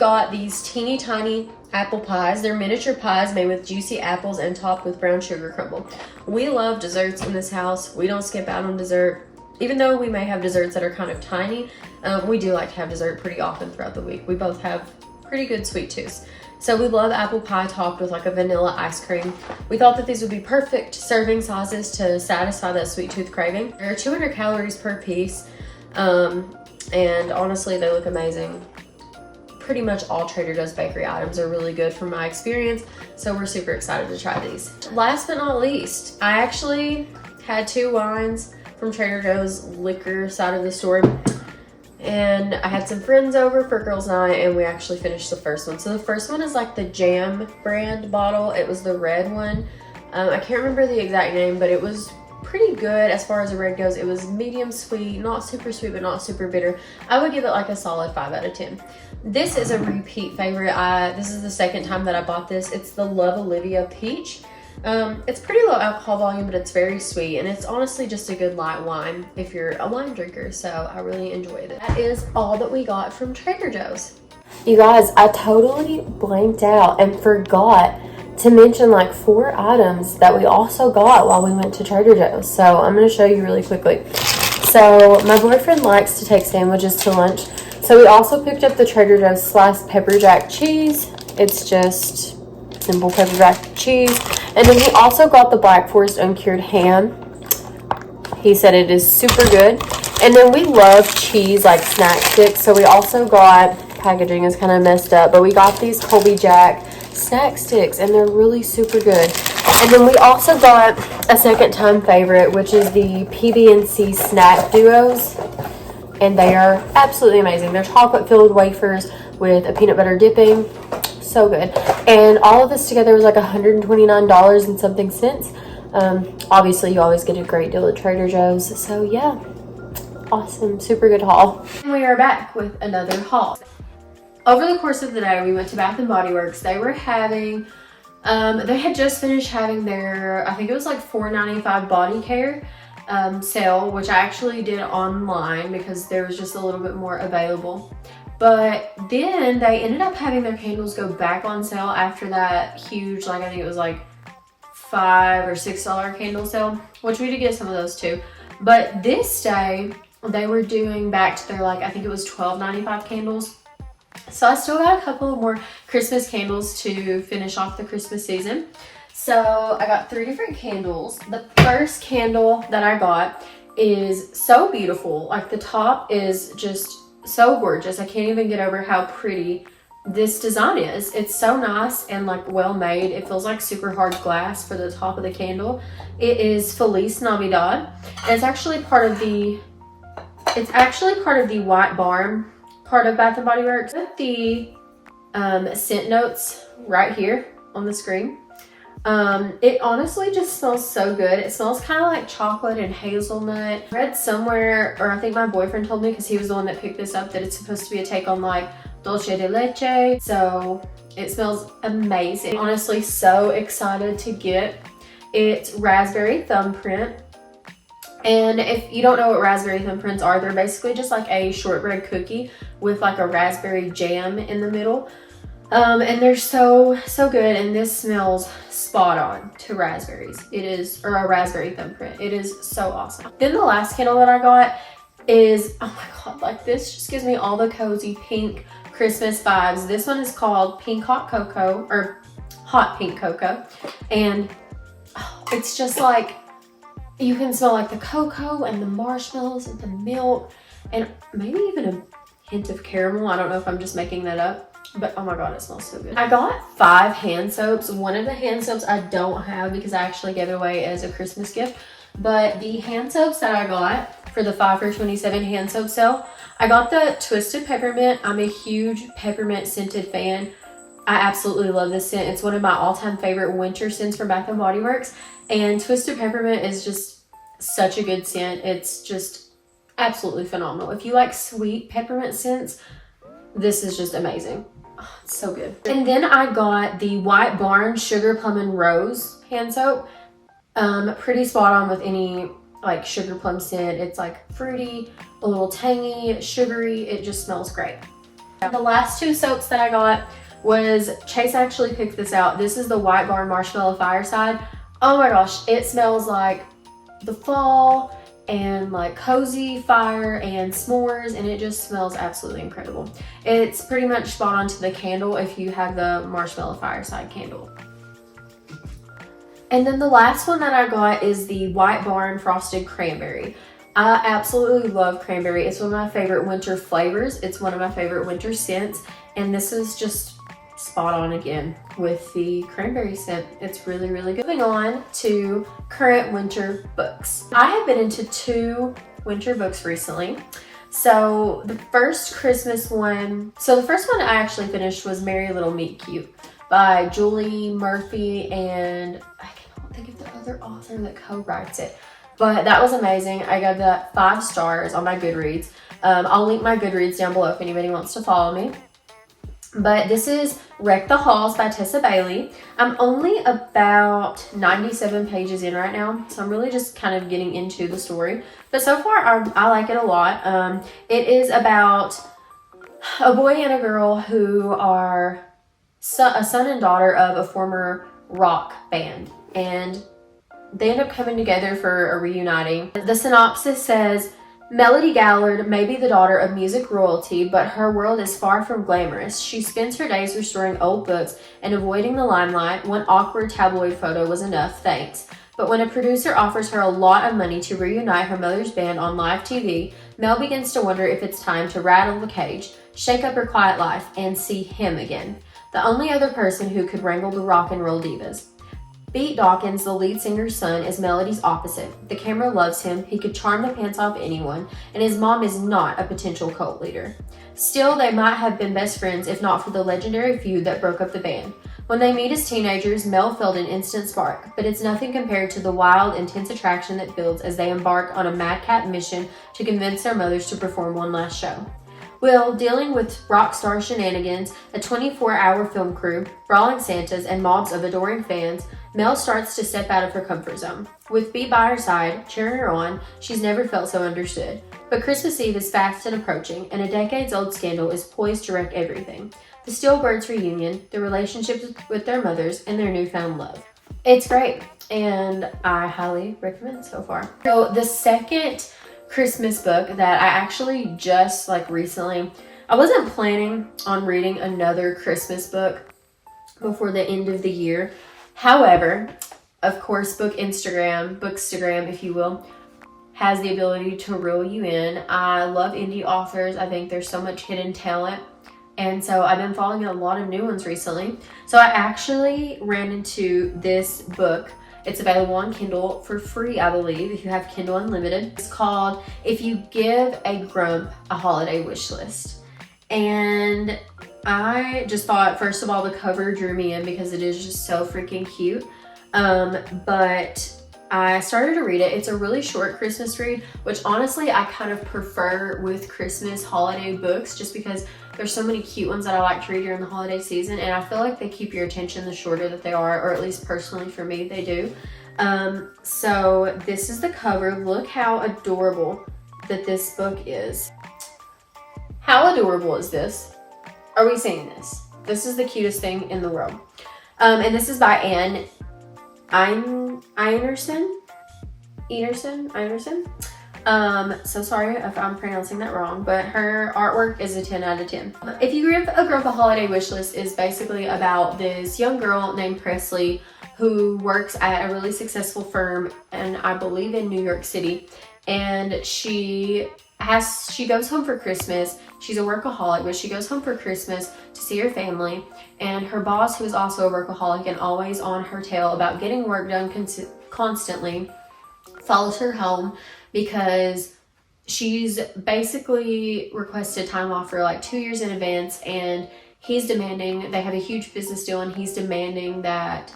got these teeny tiny apple pies. They're miniature pies made with juicy apples and topped with brown sugar crumble. We love desserts in this house. We don't skip out on dessert. Even though we may have desserts that are kind of tiny, we do like to have dessert pretty often throughout the week. We both have pretty good sweet tooths. So we love apple pie topped with like a vanilla ice cream. We thought that these would be perfect serving sizes to satisfy that sweet tooth craving. They're 200 calories per piece. And honestly, they look amazing. Pretty much all Trader Joe's bakery items are really good from my experience, so we're super excited to try these. Last but not least, I actually had 2 wines from Trader Joe's liquor side of the store, and I had some friends over for girls' night, and we actually finished the first one. So the first one is like the Jam brand bottle. It was the red one. I can't remember the exact name, but it was pretty good as far as the red goes. It was medium sweet, not super sweet, but not super bitter. I would give it like a solid 5 out of 10. This is a repeat favorite. This is the second time that I bought this. It's the Love Olivia Peach. It's pretty low alcohol volume, but it's very sweet, and it's honestly just a good light wine if you're a wine drinker, so I really enjoyed it. That is all that we got from Trader Joe's. You guys, I totally blanked out and forgot to mention like 4 items that we also got while we went to Trader Joe's. So I'm going to show you really quickly. So my boyfriend likes to take sandwiches to lunch. So we also picked up the Trader Joe's sliced pepper jack cheese. It's just simple pepper jack cheese. And then he also got the Black Forest uncured ham. He said it is super good. And then we love cheese, like snack sticks. So we also got, packaging is kind of messed up, but we got these Colby Jack snack sticks, and they're really super good. And then we also got a second time favorite, which is the PB&C snack duos, and they are absolutely amazing. They're chocolate filled wafers with a peanut butter dipping. So good. And all of this together was like $129 and something cents. Obviously you always get a great deal at Trader Joe's, so yeah, awesome, super good haul. And we are back with another haul. Over the course of the day, we went to Bath& Body Works. They were having, they had just finished having their, I think it was like $4.95 body care sale, which I actually did online because there was just a little bit more available. But then they ended up having their candles go back on sale after that huge, like I think it was like $5 or $6 candle sale, which we did get some of those too. But this day, they were doing back to their, like, I think it was $12.95 candles. So I still got a couple more Christmas candles to finish off the Christmas season. So I got 3 different candles. The first candle that I got is so beautiful. Like the top is just so gorgeous. I can't even get over how pretty this design is. It's so nice and like well made. It feels like super hard glass for the top of the candle. It is Feliz Navidad. And it's actually part of the White Barn part of Bath & Body Works. Put the scent notes right here on the screen. It honestly just smells so good. It smells kind of like chocolate and hazelnut. I read somewhere, or I think my boyfriend told me because he was the one that picked this up, that it's supposed to be a take on like dulce de leche. So it smells amazing. Honestly, so excited to get. It's raspberry thumbprint. And if you don't know what raspberry thumbprints are, they're basically just like a shortbread cookie with like a raspberry jam in the middle. And they're so good, and this smells spot on to raspberries. It is, or a raspberry thumbprint. It is so awesome. Then the last candle that I got is, oh my god, like this just gives me all the cozy pink Christmas vibes. This one is called Pink Hot Cocoa, or Hot Pink Cocoa. And oh, it's just like, you can smell like the cocoa and the marshmallows and the milk and maybe even a hint of caramel. I don't know if I'm just making that up. But oh my god, it smells so good. I got 5 hand soaps. One of the hand soaps I don't have because I actually gave it away as a Christmas gift. But the hand soaps that I got for the 5 for $27 hand soap sale, I got the Twisted Peppermint. I'm a huge peppermint scented fan. I absolutely love this scent. It's one of my all-time favorite winter scents from Bath & Body Works. And Twisted Peppermint is just such a good scent. It's just absolutely phenomenal. If you like sweet peppermint scents, this is just amazing. Oh, it's so good. And then I got the White Barn Sugar Plum and Rose hand soap. Pretty spot on with any like sugar plum scent. It's like fruity, a little tangy, sugary. It just smells great. The last two soaps that I got was, Chase actually picked this out. This is the White Barn Marshmallow Fireside. Oh my gosh, it smells like the fall and like cozy fire and s'mores, and it just smells absolutely incredible. It's pretty much spot on to the candle if you have the Marshmallow Fireside candle. And then the last one that I got is the White Barn Frosted Cranberry. I absolutely love cranberry. It's one of my favorite winter flavors. It's one of my favorite winter scents, and this is just spot on again with the cranberry scent. It's really, really good. Moving on to current winter books. I have been into 2 winter books recently. So the first one I actually finished was Merry Little Meet Cute by Julie Murphy, and I cannot think of the other author that co-writes it. But that was amazing. I got that 5 stars on my GoodReads. I'll link my GoodReads down below if anybody wants to follow me. But this is Wreck the Halls by Tessa Bailey. I'm only about 97 pages in right now, so I'm really just kind of getting into the story. But so far, I like it a lot. It is about a boy and a girl who are a son and daughter of a former rock band, and they end up coming together for a reuniting. The synopsis says, Melody Gallard may be the daughter of music royalty, but her world is far from glamorous. She spends her days restoring old books and avoiding the limelight. One awkward tabloid photo was enough, thanks. But when a producer offers her a lot of money to reunite her mother's band on live TV, Mel begins to wonder if it's time to rattle the cage, shake up her quiet life, and see him again. The only other person who could wrangle the rock and roll divas. Pete Dawkins, the lead singer's son, is Melody's opposite. The camera loves him, he could charm the pants off anyone, and his mom is not a potential cult leader. Still, they might have been best friends if not for the legendary feud that broke up the band. When they meet as teenagers, Mel felt an instant spark, but it's nothing compared to the wild, intense attraction that builds as they embark on a madcap mission to convince their mothers to perform one last show. Will, dealing with rock star shenanigans, a 24-hour film crew, brawling Santas, and mobs of adoring fans, Mel starts to step out of her comfort zone. With Beat by her side, cheering her on, she's never felt so understood. But Christmas Eve is fast and approaching, and a decades-old scandal is poised to wreck everything. The Steelbirds reunion, the relationships with their mothers, and their newfound love. It's great, and I highly recommend so far. So the second Christmas book that I actually just recently, I wasn't planning on reading another Christmas book before the end of the year. However, of course, Bookstagram, if you will, has the ability to reel you in. I love indie authors. I think there's so much hidden talent. And so I've been following a lot of new ones recently. So I actually ran into this book. It's available on Kindle for free, I believe, if you have Kindle Unlimited. It's called If You Give a Grump a Holiday Wish List. And I just thought, first of all, the cover drew me in because it is just so freaking cute. But I started to read it. It's a really short Christmas read, which honestly I kind of prefer with Christmas holiday books just because there's so many cute ones that I like to read during the holiday season, and I feel like they keep your attention the shorter that they are, or at least personally for me, they do. So this is the cover. Look how adorable that this book is. How adorable is this? Are we seeing this? This is the cutest thing in the world. And this is by Anne Einerson. So sorry if I'm pronouncing that wrong, but her artwork is a 10 out of 10. If You Give a Grump a Holiday Wish List is basically about this young girl named Presley who works at a really successful firm, and I believe in New York City, and she goes home for Christmas. She's a workaholic, but she goes home for Christmas to see her family, and her boss, who is also a workaholic and always on her tail about getting work done constantly, follows her home because she's basically requested time off for 2 years in advance, and he's demanding, they have a huge business deal, and he's demanding that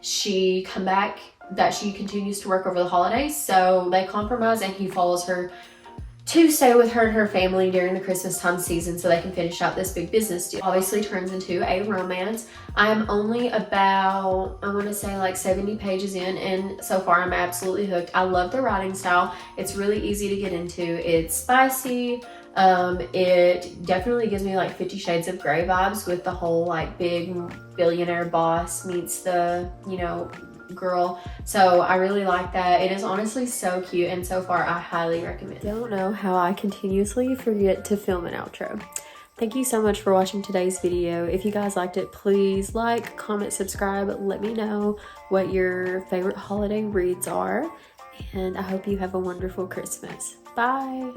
she come back, that she continues to work over the holidays. So they compromise, and he follows her to stay with her and her family during the Christmas time season so they can finish out this big business deal. Obviously turns into a romance. I am only about, I want to say 70 pages in, and so far I'm absolutely hooked. I love the writing style. It's really easy to get into. It's spicy. It definitely gives me like 50 Shades of Grey vibes with the whole like big billionaire boss meets the, you know, girl. So I really like that. It is honestly so cute, and so far I highly recommend it. Don't know how I continuously forget to film an outro. Thank you so much for watching today's video. If you guys liked it, please like, comment, subscribe. Let me know what your favorite holiday reads are, and I hope you have a wonderful Christmas. Bye.